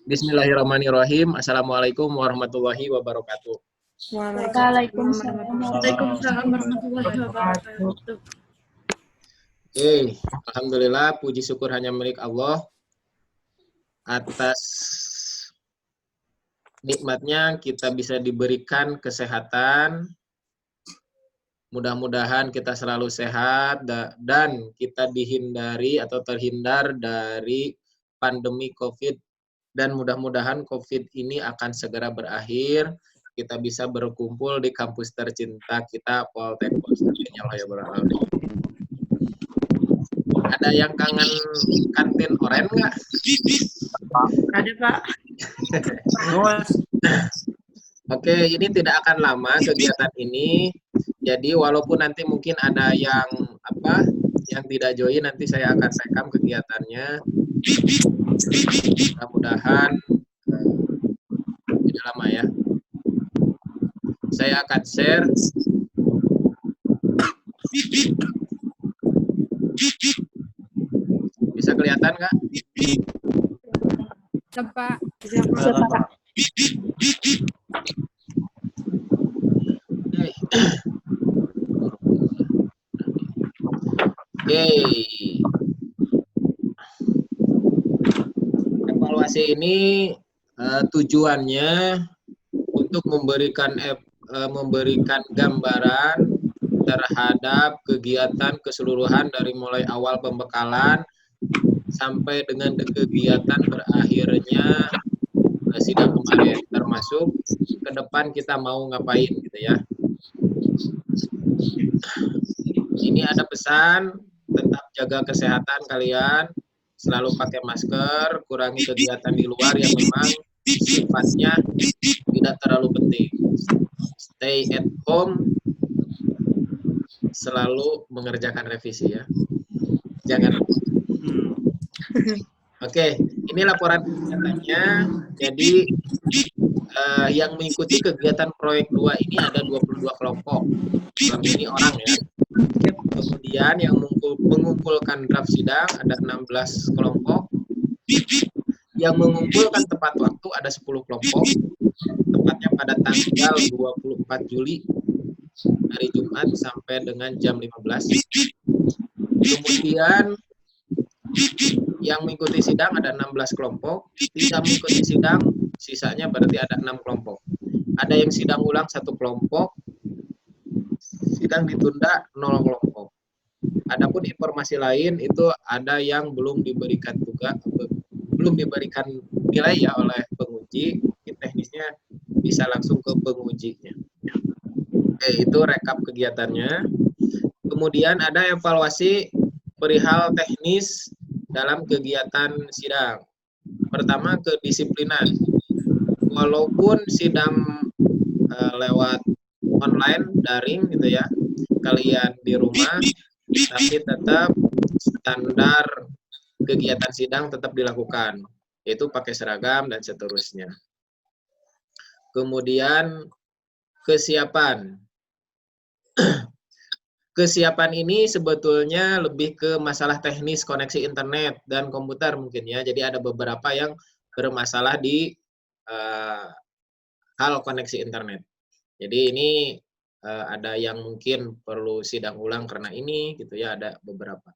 Bismillahirrahmanirrahim. Assalamualaikum warahmatullahi wabarakatuh. Waalaikumsalam warahmatullahi wabarakatuh. Oke, alhamdulillah puji syukur hanya milik Allah atas nikmatnya kita bisa diberikan kesehatan. Mudah-mudahan kita selalu sehat dan kita dihindari atau terhindar dari pandemi COVID. Dan mudah-mudahan COVID ini akan segera berakhir. Kita bisa berkumpul di kampus tercinta kita, Poltek Poltek. Ada yang kangen kantin oren nggak? Ada, Pak. Oke, ini tidak akan lama kegiatan ini. Jadi walaupun nanti mungkin ada yang tidak join, nanti saya akan rekam kegiatannya. Mudah-mudahan tidak lama ya. Saya akan share. Bisa kelihatan nggak? Bisa, Pak. Oke. Evaluasi ini tujuannya untuk memberikan gambaran terhadap kegiatan keseluruhan dari mulai awal pembekalan sampai dengan kegiatan berakhirnya sidang kemarin, termasuk ke depan kita mau ngapain gitu ya. Ini ada pesan, tetap jaga kesehatan kalian, selalu pakai masker, kurangi kegiatan di luar yang memang sifatnya tidak terlalu penting. Stay at home, selalu mengerjakan revisi ya. Jangan. Oke, ini laporan kegiatannya. Jadi yang mengikuti kegiatan proyek 2 ini ada 22 kelompok. Ini orang ya. Kemudian yang mengumpulkan draft sidang ada 16 kelompok. Yang mengumpulkan tepat waktu ada 10 kelompok. Tepatnya pada tanggal 24 Juli hari Jumat sampai dengan jam 15. Kemudian yang mengikuti sidang ada 16 kelompok, tidak mengikuti sidang sisanya berarti ada 6 kelompok. Ada yang sidang ulang 1 kelompok, sidang ditunda 0 kelompok. Adapun informasi lain itu ada yang belum diberikan nilai ya oleh penguji, teknisnya bisa langsung ke pengujinya. Oke, itu rekap kegiatannya. Kemudian ada evaluasi perihal teknis dalam kegiatan sidang. Pertama, kedisiplinan. Walaupun sidang lewat online, daring gitu ya, kalian di rumah, tapi tetap standar kegiatan sidang tetap dilakukan, yaitu pakai seragam dan seterusnya. Kemudian kesiapan. Kesiapan ini sebetulnya lebih ke masalah teknis koneksi internet dan komputer mungkin ya. Jadi ada beberapa yang bermasalah di hal koneksi internet. Jadi ini ada yang mungkin perlu sidang ulang karena ini gitu ya, ada beberapa.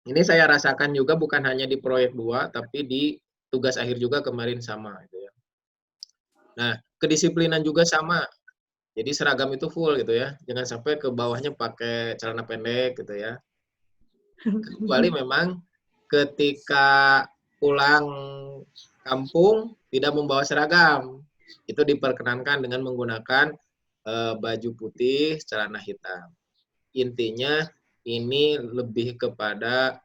Ini saya rasakan juga bukan hanya di proyek 2 tapi di tugas akhir juga kemarin sama gitu ya. Nah, kedisiplinan juga sama. Jadi seragam itu full gitu ya. Jangan sampai ke bawahnya pakai celana pendek gitu ya. Kecuali memang ketika pulang kampung tidak membawa seragam. Itu diperkenankan dengan menggunakan baju putih, celana hitam. Intinya ini lebih kepada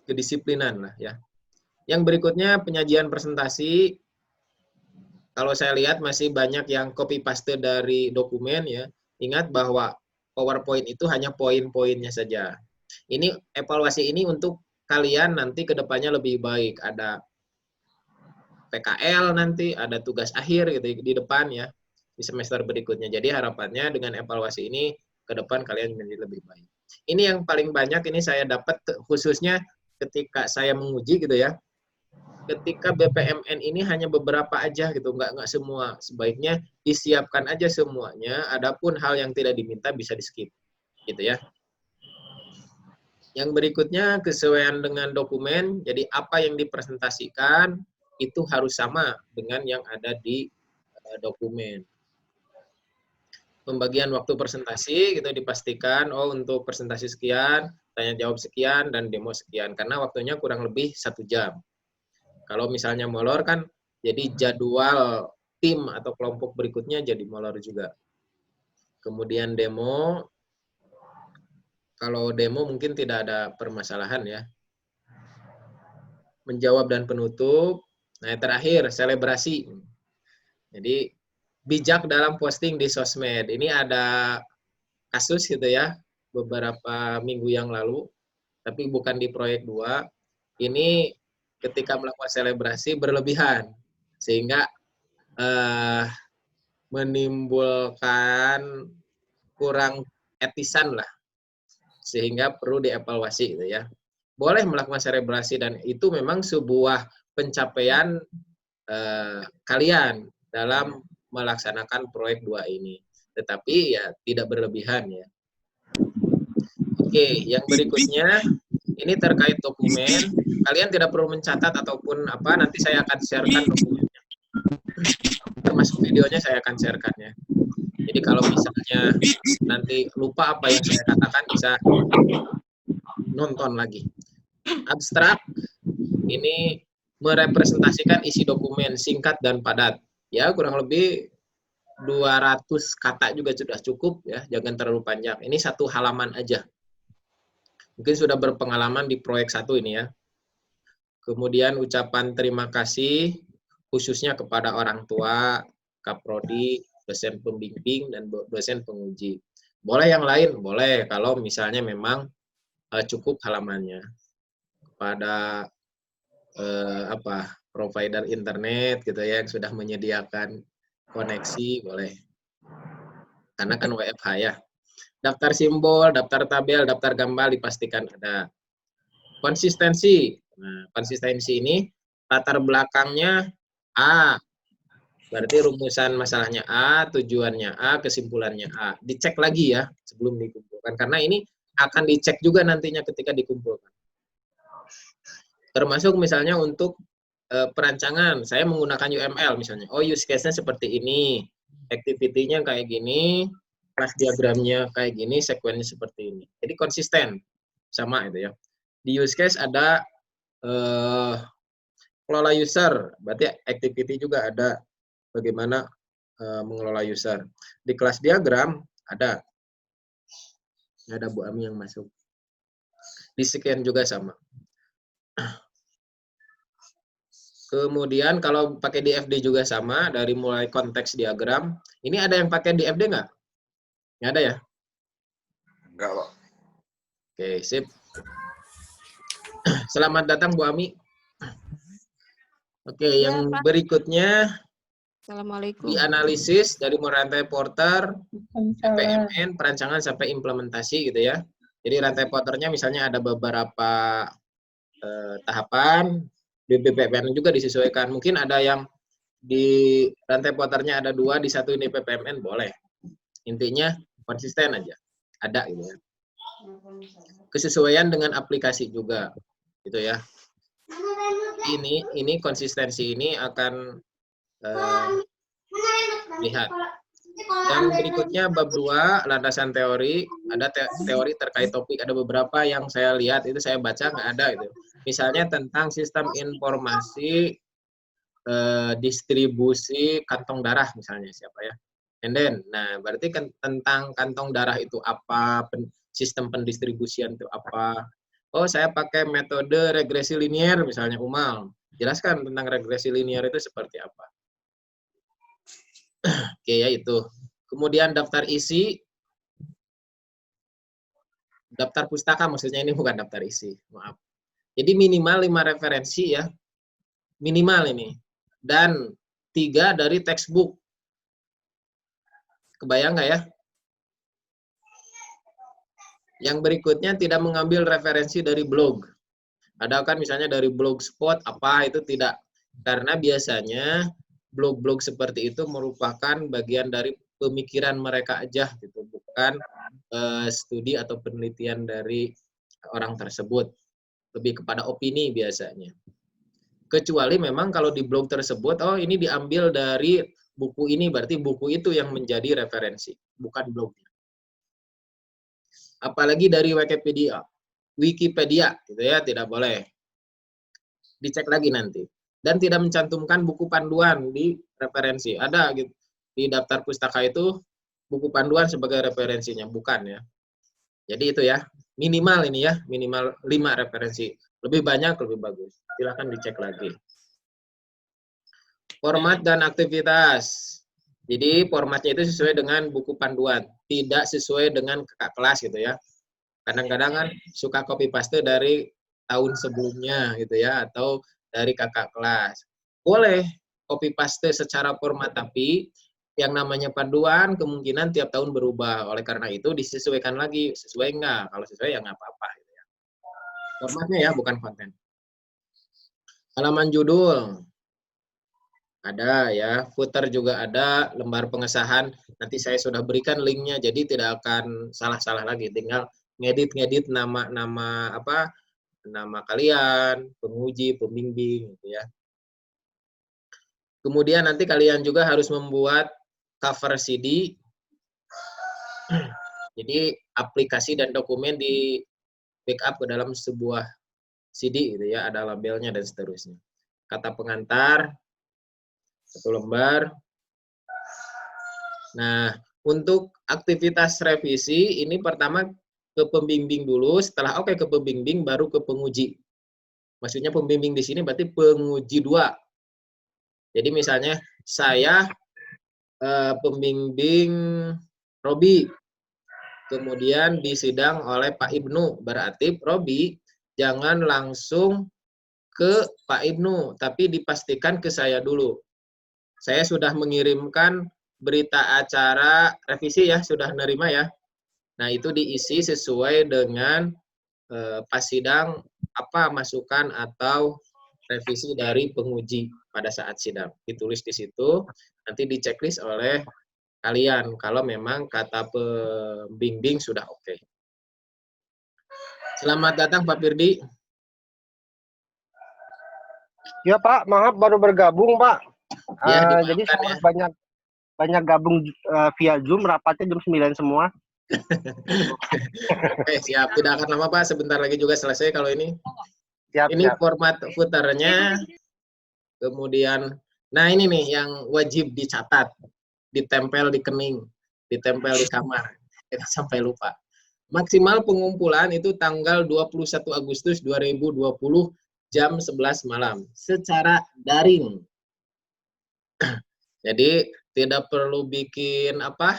kedisiplinan lah ya. Yang berikutnya penyajian presentasi. Kalau saya lihat masih banyak yang copy paste dari dokumen ya. Ingat bahwa PowerPoint itu hanya poin-poinnya saja. Ini evaluasi ini untuk kalian nanti ke depannya lebih baik. Ada PKL nanti, ada tugas akhir gitu di depan ya, di semester berikutnya. Jadi harapannya dengan evaluasi ini ke depan kalian menjadi lebih baik. Ini yang paling banyak ini saya dapat khususnya ketika saya menguji gitu ya. Ketika BPMN ini hanya beberapa aja gitu, nggak semua. Sebaiknya disiapkan aja semuanya, adapun hal yang tidak diminta bisa di-skip gitu ya. Yang berikutnya kesesuaian dengan dokumen, jadi apa yang dipresentasikan itu harus sama dengan yang ada di dokumen. Pembagian waktu presentasi gitu dipastikan, oh untuk presentasi sekian, tanya jawab sekian, dan demo sekian, karena waktunya kurang lebih 1 jam. Kalau misalnya molor kan, jadi jadwal tim atau kelompok berikutnya jadi molor juga. Kemudian demo, kalau demo mungkin tidak ada permasalahan ya. Menjawab dan penutup. Nah, terakhir selebrasi. Jadi bijak dalam posting di sosmed. Ini ada kasus gitu ya, beberapa minggu yang lalu, tapi bukan di proyek 2. Ini ketika melakukan selebrasi berlebihan, sehingga menimbulkan kurang etisan lah, sehingga perlu dievaluasi gitu ya. Boleh melakukan selebrasi dan itu memang sebuah pencapaian kalian dalam melaksanakan proyek 2 ini. Tetapi ya tidak berlebihan ya. Oke, yang berikutnya ini terkait dokumen. Kalian tidak perlu mencatat ataupun apa, nanti saya akan sharekan dokumennya. Termasuk videonya saya akan sharekan ya. Jadi kalau misalnya nanti lupa apa yang saya katakan bisa nonton lagi. Abstrak ini merepresentasikan isi dokumen singkat dan padat. Ya, kurang lebih 200 kata juga sudah cukup ya, jangan terlalu panjang. Ini 1 halaman aja. Mungkin sudah berpengalaman di proyek 1 ini ya. Kemudian ucapan terima kasih khususnya kepada orang tua, kaprodi, dosen pembimbing, dan dosen penguji. Boleh yang lain? Boleh, kalau misalnya memang cukup halamannya. Kepada provider internet gitu ya yang sudah menyediakan koneksi boleh, karena kan WFH ya. Daftar simbol, daftar tabel, daftar gambar dipastikan ada. Konsistensi, nah konsistensi ini latar belakangnya A, berarti rumusan masalahnya A, tujuannya A, kesimpulannya A. Dicek lagi ya sebelum dikumpulkan, karena ini akan dicek juga nantinya ketika dikumpulkan. Termasuk misalnya untuk perancangan, saya menggunakan UML misalnya. Oh, use case-nya seperti ini, activity-nya kayak gini, class diagramnya kayak gini, sekuensinya seperti ini. Jadi konsisten, sama itu ya. Di use case ada kelola user, berarti activity juga ada bagaimana mengelola user. Di kelas diagram ada Bu Ami yang masuk. Di scan juga sama. Kemudian kalau pakai DFD juga sama, dari mulai konteks diagram. Ini ada yang pakai DFD nggak? Nggak ada ya? Enggak, Pak. Oke, sip. Selamat datang Bu Ami. Oke, Ya, yang Pak. berikutnya Assalamualaikum. dianalisis dari rantai porter, PMN, perancangan sampai implementasi gitu ya. Jadi rantai porternya misalnya ada beberapa tahapan, di BPMN juga disesuaikan. Mungkin ada yang di rantai porternya ada 2, di 1 ini PPMN, boleh. Intinya konsisten aja, ada gitu ya. Kesesuaian dengan aplikasi juga, gitu ya. Ini konsistensi ini akan lihat. Yang berikutnya bab 2, landasan teori. Ada teori terkait topik, ada beberapa yang saya lihat itu saya baca nggak ada gitu. Misalnya tentang sistem informasi distribusi kantong darah misalnya siapa ya. And then, nah berarti kan tentang kantong darah itu apa, sistem pendistribusian itu apa. Oh, saya pakai metode regresi linier misalnya UMAL. Jelaskan tentang regresi linier itu seperti apa. Oke ya itu. Kemudian daftar isi. Daftar pustaka maksudnya, ini bukan daftar isi, maaf. Jadi minimal 5 referensi ya. Minimal ini. Dan 3 dari textbook. Kebayang nggak ya? Yang berikutnya tidak mengambil referensi dari blog. Ada kan misalnya dari blogspot apa itu tidak. Karena biasanya blog-blog seperti itu merupakan bagian dari pemikiran mereka aja gitu, bukan studi atau penelitian dari orang tersebut. Lebih kepada opini biasanya. Kecuali memang kalau di blog tersebut, oh ini diambil dari buku ini, berarti buku itu yang menjadi referensi, bukan blognya. Apalagi dari Wikipedia gitu ya, tidak boleh. Dicek lagi nanti. Dan tidak mencantumkan buku panduan di referensi. Ada gitu di daftar pustaka itu buku panduan sebagai referensinya, bukan ya. Jadi itu ya, minimal ini ya, minimal 5 referensi. Lebih banyak lebih bagus. Silakan dicek lagi. Format dan aktivitas. Jadi formatnya itu sesuai dengan buku panduan, tidak sesuai dengan kakak kelas gitu ya. Kadang-kadang kan suka copy paste dari tahun sebelumnya gitu ya, atau dari kakak kelas. Boleh copy paste secara format, tapi yang namanya panduan kemungkinan tiap tahun berubah. Oleh karena itu disesuaikan lagi, sesuai enggak? Kalau sesuai ya nggak apa-apa gitu ya. Formatnya ya, bukan konten. Halaman judul ada ya, footer juga ada, lembar pengesahan. Nanti saya sudah berikan linknya, jadi tidak akan salah-salah lagi. Tinggal ngedit nama apa, nama kalian, penguji, pembimbing gitu ya. Kemudian nanti kalian juga harus membuat cover CD. Jadi aplikasi dan dokumen di backup ke dalam sebuah CD gitu ya, ada labelnya dan seterusnya. Kata pengantar 1 lembar. Nah, untuk aktivitas revisi ini pertama ke pembimbing dulu, setelah oke ke pembimbing baru ke penguji. Maksudnya pembimbing di sini berarti penguji 2. Jadi misalnya saya pembimbing Robi, kemudian disidang oleh Pak Ibnu, berarti Robi jangan langsung ke Pak Ibnu, tapi dipastikan ke saya dulu. Saya sudah mengirimkan berita acara revisi ya, sudah menerima ya. Nah itu diisi sesuai dengan pas sidang apa masukan atau revisi dari penguji pada saat sidang. Ditulis di situ, nanti diceklis oleh kalian kalau memang kata pembimbing sudah oke. Selamat datang Pak Firdi. Ya Pak, maaf baru bergabung Pak. Ya, Jadi saya ya. harus banyak gabung via Zoom, rapatnya jam 9 semua. Oke, siap. Tidak akan lama Pak, sebentar lagi juga selesai kalau ini. Siap, Ini siap. format footernya. Kemudian, nah ini nih yang wajib dicatat. Ditempel di kening, ditempel di kamar. Kita sampai lupa. Maksimal pengumpulan itu tanggal 21 Agustus 2020 jam 11 malam secara daring. Jadi tidak perlu bikin apa?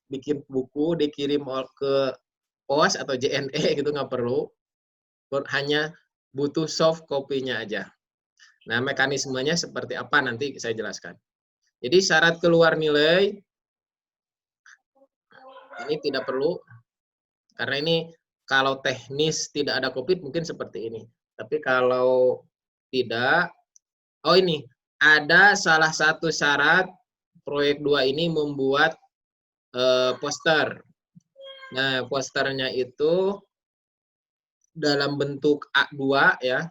Bikin buku dikirim ke pos atau JNE gitu nggak perlu. Hanya butuh soft copy-nya aja. Nah, mekanismenya seperti apa nanti saya jelaskan. Jadi syarat keluar nilai ini tidak perlu karena ini kalau teknis tidak ada COVID mungkin seperti ini. Tapi kalau tidak, oh ini ada salah satu syarat proyek 2 ini membuat poster. Nah, posternya itu dalam bentuk A2 ya.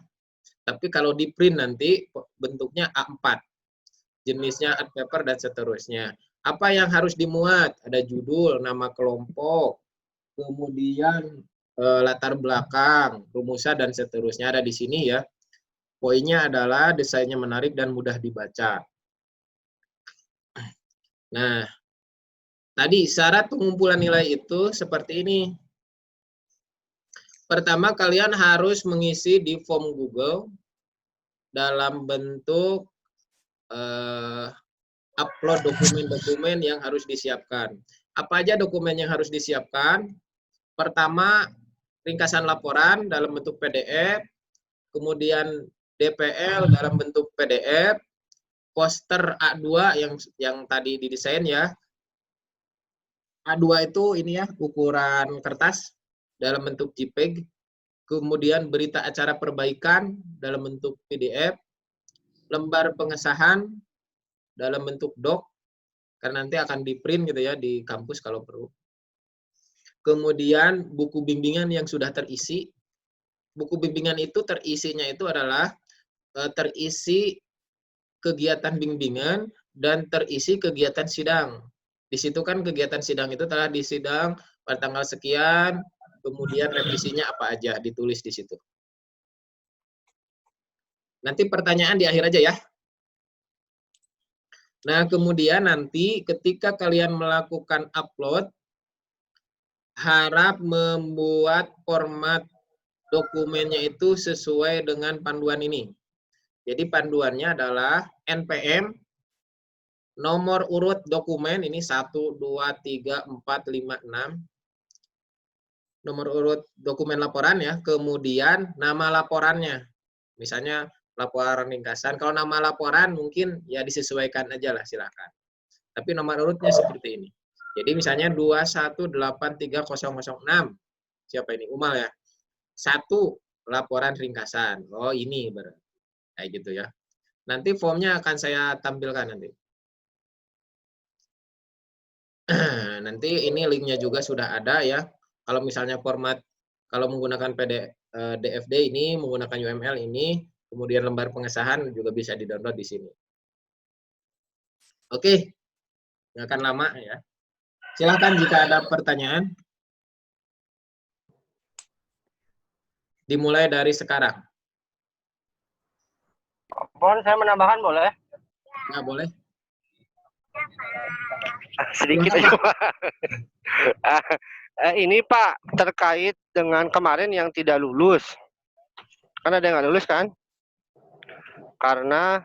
Tapi kalau di print nanti bentuknya A4. Jenisnya art paper dan seterusnya. Apa yang harus dimuat? Ada judul, nama kelompok, kemudian latar belakang, rumusan dan seterusnya ada di sini ya. Poinnya adalah desainnya menarik dan mudah dibaca. Nah, tadi syarat pengumpulan nilai itu seperti ini. Pertama, kalian harus mengisi di form Google dalam bentuk upload dokumen-dokumen yang harus disiapkan. Apa aja dokumen yang harus disiapkan? Pertama, ringkasan laporan dalam bentuk PDF, kemudian DPL dalam bentuk PDF, poster A2 yang tadi didesain ya. A2 itu ini ya, ukuran kertas dalam bentuk JPEG, kemudian berita acara perbaikan dalam bentuk PDF, lembar pengesahan dalam bentuk doc, karena nanti akan di-print gitu ya di kampus kalau perlu. Kemudian buku bimbingan yang sudah terisi. Buku bimbingan itu terisinya itu adalah terisi kegiatan bimbingan dan terisi kegiatan sidang. Di situ kan kegiatan sidang itu telah disidang pada tanggal sekian, kemudian revisinya apa aja ditulis di situ. Nanti pertanyaan di akhir aja ya. Nah, kemudian nanti ketika kalian melakukan upload, harap membuat format dokumennya itu sesuai dengan panduan ini. Jadi panduannya adalah NPM, nomor urut dokumen, ini 1, 2, 3, 4, 5, 6. Nomor urut dokumen laporan ya, kemudian nama laporannya. Misalnya laporan ringkasan, kalau nama laporan mungkin ya disesuaikan aja lah, silakan. Tapi nomor urutnya seperti ini. Jadi misalnya 2183006. Siapa ini? Umal ya. 1 laporan ringkasan. Oh, ini berarti. Kayak gitu ya. Nanti formnya akan saya tampilkan nanti. Nanti ini linknya juga sudah ada ya. Kalau misalnya format, kalau menggunakan DFD ini, menggunakan UML ini, kemudian lembar pengesahan juga bisa di-download di sini. Oke, nggak akan lama ya. Silahkan jika ada pertanyaan. Dimulai dari sekarang. Mohon saya menambahkan boleh? Nggak boleh? Sedikit aja. Ini Pak, terkait dengan kemarin yang tidak lulus. Kan ada yang nggak lulus kan? Karena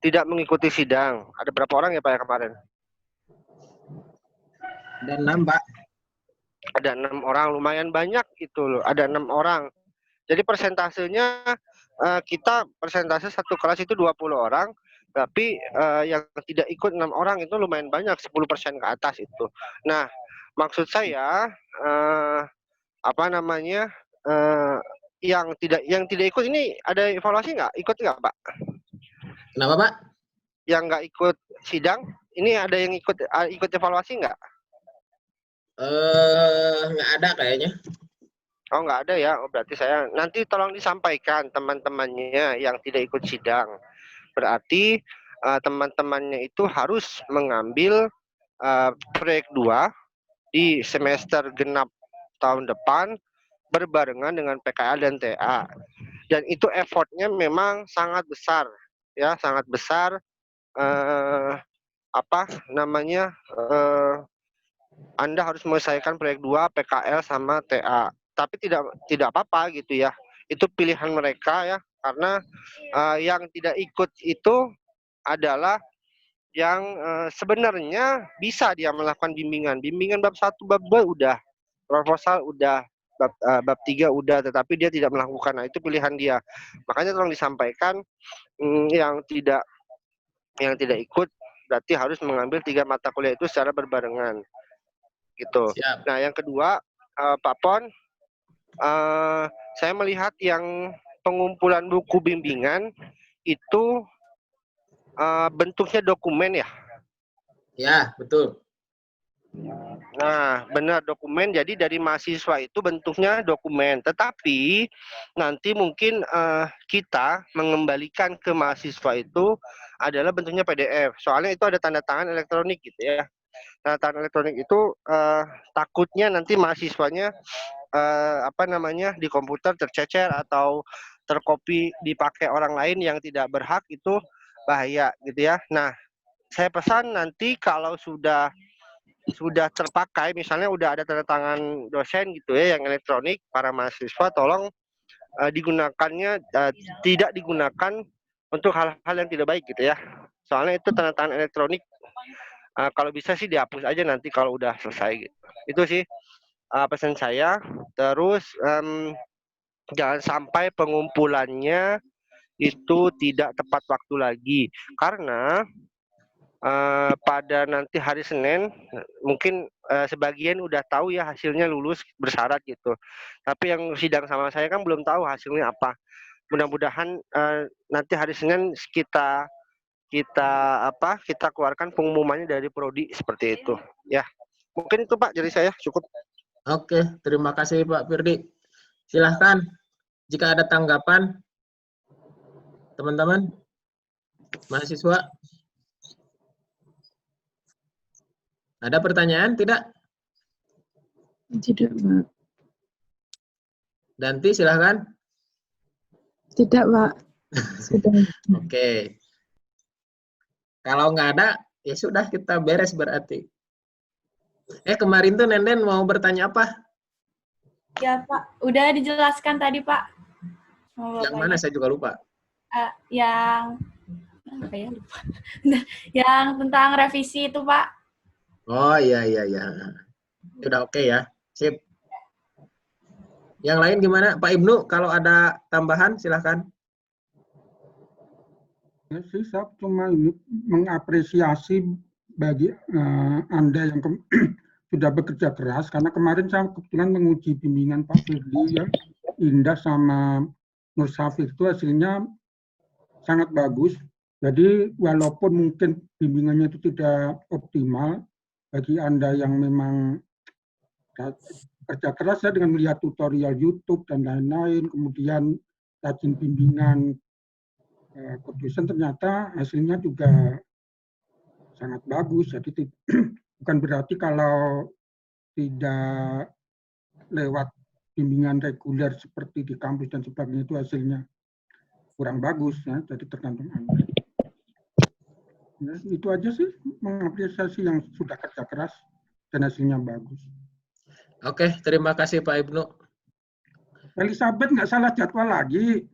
tidak mengikuti sidang. Ada berapa orang ya Pak ya kemarin? Ada 6, Pak. Ada 6 orang, lumayan banyak itu loh. Ada 6 orang. Jadi persentasenya kita persentase satu kelas itu 20 orang, tapi yang tidak ikut 6 orang itu lumayan banyak, 10% ke atas itu. Nah, maksud saya apa namanya? Yang tidak ikut ini ada evaluasi nggak? Ikut nggak Pak? Kenapa, Pak? Yang nggak ikut sidang, ini ada yang ikut evaluasi nggak? Nggak ada kayaknya. Oh nggak ada ya, oh, berarti saya nanti tolong disampaikan teman-temannya yang tidak ikut sidang. Berarti teman-temannya itu harus mengambil proyek 2 di semester genap tahun depan berbarengan dengan PKL dan TA. Dan itu effortnya memang sangat besar, ya sangat besar. Apa namanya? Anda harus menyelesaikan proyek 2, PKL sama TA. Tapi tidak apa-apa gitu ya. Itu pilihan mereka ya, karena yang tidak ikut itu adalah yang sebenarnya bisa dia melakukan bimbingan. Bimbingan bab 1, bab 2 udah, proposal udah, bab 3 udah, tetapi dia tidak melakukan. Nah, itu pilihan dia. Makanya tolong disampaikan yang tidak ikut berarti harus mengambil 3 mata kuliah itu secara berbarengan. Gitu. Siap. Nah, yang kedua, Pak Pon, saya melihat yang pengumpulan buku bimbingan itu bentuknya dokumen ya. Ya, betul. Nah, benar dokumen. Jadi dari mahasiswa itu bentuknya dokumen. Tetapi nanti mungkin kita mengembalikan ke mahasiswa itu adalah bentuknya PDF. Soalnya itu ada tanda tangan elektronik gitu ya. Tanda tangan elektronik itu takutnya nanti mahasiswanya apa namanya di komputer tercecer atau tercopy dipakai orang lain yang tidak berhak, itu bahaya gitu ya. Nah, saya pesan nanti kalau sudah terpakai, misalnya udah ada tanda tangan dosen gitu ya yang elektronik, para mahasiswa tolong digunakannya tidak digunakan untuk hal-hal yang tidak baik gitu ya. Soalnya itu tanda tangan elektronik kalau bisa sih dihapus aja nanti kalau udah selesai gitu. Itu sih pesan saya. Terus jangan sampai pengumpulannya itu tidak tepat waktu lagi, karena pada nanti hari Senin mungkin sebagian udah tahu ya hasilnya lulus bersyarat gitu. Tapi yang sidang sama saya kan belum tahu hasilnya apa. Mudah-mudahan nanti hari Senin kita keluarkan pengumumannya dari prodi seperti itu. Ya, mungkin itu Pak dari saya cukup. Oke, terima kasih Pak Firdi. Silahkan jika ada tanggapan teman-teman mahasiswa. Ada pertanyaan tidak? Tidak, Pak. Danti silahkan. Tidak, Pak. Sudah. Oke. Kalau nggak ada, ya sudah kita beres berarti. Kemarin tuh Nenden mau bertanya apa? Ya Pak, udah dijelaskan tadi Pak. Yang mana saya juga lupa. Yang apa ya lupa. Yang tentang revisi itu Pak. Oh iya. Sudah oke ya. Sip. Yang lain gimana? Pak Ibnu, kalau ada tambahan silahkan. Ya sih, saya cuma ini mengapresiasi bagi Anda yang sudah bekerja keras, karena kemarin saya kebetulan menguji bimbingan Pak Firdi ya, Indah sama Nur Safir itu hasilnya sangat bagus. Jadi walaupun mungkin bimbingannya itu tidak optimal, bagi Anda yang memang kerja keras ya dengan melihat tutorial YouTube dan lain-lain, kemudian rajin bimbingan keputusan, ternyata hasilnya juga sangat bagus. Jadi bukan berarti kalau tidak lewat bimbingan reguler seperti di kampus dan sebagainya itu hasilnya kurang bagus ya. Jadi tergantung Anda. Ya, itu aja sih, mengapresiasi yang sudah kerja keras dan hasilnya bagus. Oke, terima kasih Pak Ibnu. Elizabeth nggak salah jadwal lagi.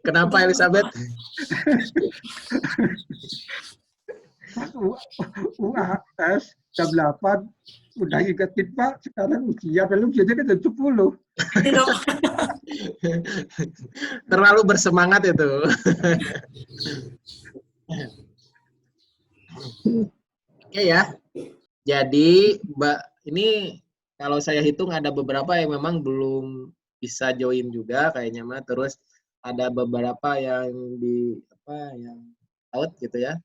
Kenapa Elizabeth? UAS jam 8 udah ingetin Pak, sekarang ujian belum, ujiannya kan jam 10. Terlalu bersemangat itu. Oke ya. Jadi, Mbak, ini kalau saya hitung ada beberapa yang memang belum bisa join juga kayaknya mah. Terus ada beberapa yang yang out gitu ya.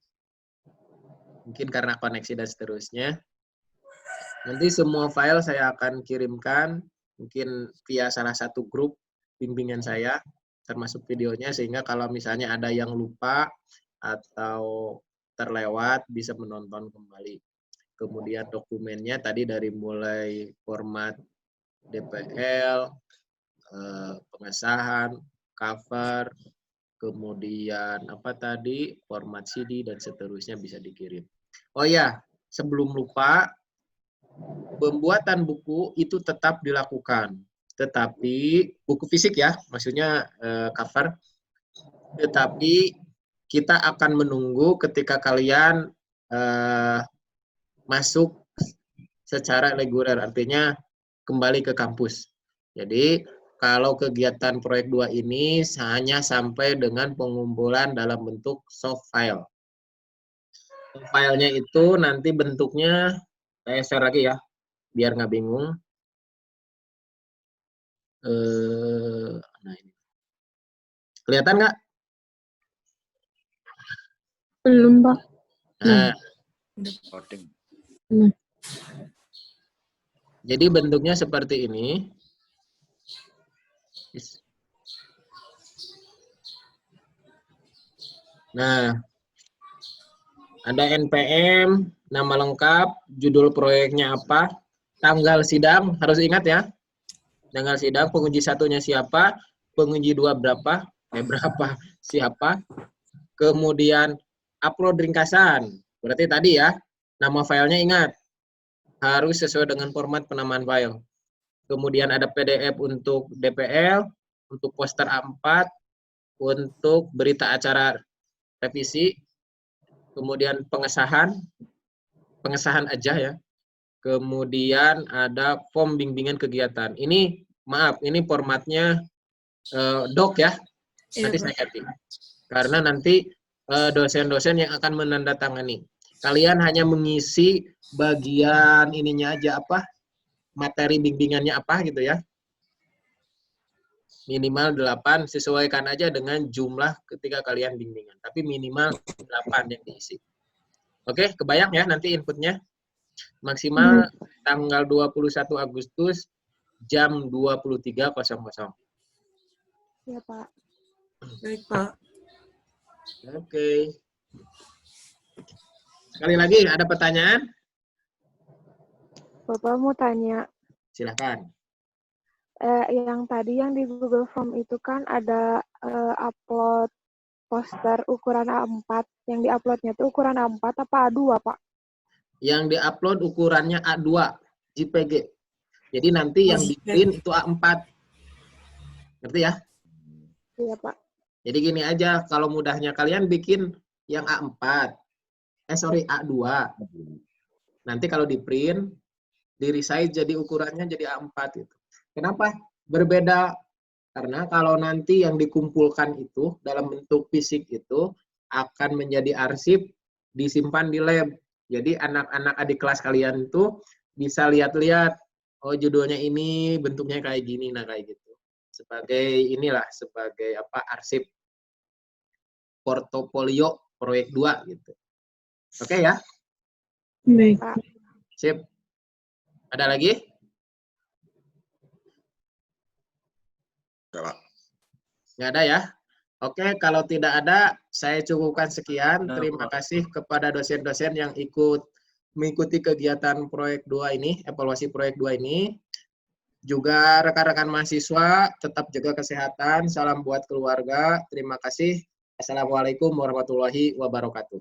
Mungkin karena koneksi dan seterusnya. Nanti semua file saya akan kirimkan mungkin via salah satu grup bimbingan saya, termasuk videonya, sehingga kalau misalnya ada yang lupa atau terlewat bisa menonton kembali. Kemudian dokumennya tadi dari mulai format DPL, pengesahan, cover, kemudian format CD dan seterusnya bisa dikirim. Oh ya, sebelum lupa, pembuatan buku itu tetap dilakukan, tetapi buku fisik ya, maksudnya cover. Tetapi kita akan menunggu ketika kalian masuk secara reguler, artinya kembali ke kampus. Jadi kalau kegiatan proyek 2 ini hanya sampai dengan pengumpulan dalam bentuk soft file. Soft filenya itu nanti bentuknya, saya share lagi ya, biar nggak bingung. Nah ini. Kelihatan nggak? Belum, Pak. Nah. Nah. Jadi bentuknya seperti ini. Nah, ada NPM, nama lengkap, judul proyeknya apa, tanggal sidang, harus ingat ya. Tanggal sidang, penguji satunya siapa, penguji 2 berapa, siapa. Kemudian upload ringkasan, berarti tadi ya, nama filenya ingat, harus sesuai dengan format penamaan file. Kemudian ada PDF untuk DPL, untuk poster A4, untuk berita acara revisi, kemudian pengesahan aja ya. Kemudian ada form bimbingan kegiatan. Ini, maaf, ini formatnya doc ya. Nanti saya ganti. Karena nanti dosen-dosen yang akan menandatangani. Kalian hanya mengisi bagian ininya aja apa? Materi bimbingannya apa gitu ya. Minimal 8, sesuaikan aja dengan jumlah ketika kalian bimbingan. Tapi minimal 8 yang diisi. Oke, kebayang ya nanti inputnya. Maksimal tanggal 21 Agustus jam 23.00. Ya, Pak. Baik, Pak. Oke. Sekali lagi, ada pertanyaan? Bapak mau tanya, Silahkan. yang tadi yang di Google Form itu kan ada upload poster ukuran A4. Yang di-uploadnya itu ukuran A4 apa A2, Pak? Yang di-upload ukurannya A2, JPG. Jadi nanti yang di-print itu A4. Ngerti ya? Iya, Pak. Jadi gini aja, kalau mudahnya kalian bikin yang A4. A2. Nanti kalau di-print, di-resize jadi ukurannya jadi A4 gitu. Kenapa? Berbeda. Karena kalau nanti yang dikumpulkan itu dalam bentuk fisik itu akan menjadi arsip disimpan di lab. Jadi anak-anak adik kelas kalian itu bisa lihat-lihat, oh judulnya ini bentuknya kayak gini, nah kayak gitu. Sebagai inilah, sebagai apa, arsip portofolio proyek 2 gitu. Oke ya? Baik. Sip. Ada lagi? Enggak, Pak. Nggak ada ya? Oke, kalau tidak ada, saya cukupkan sekian. Terima kasih kepada dosen-dosen yang mengikuti kegiatan proyek 2 ini, evaluasi proyek 2 ini. Juga rekan-rekan mahasiswa, tetap jaga kesehatan. Salam buat keluarga. Terima kasih. Assalamualaikum warahmatullahi wabarakatuh.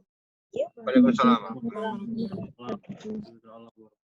Waalaikumsalam. Waalaikumsalam.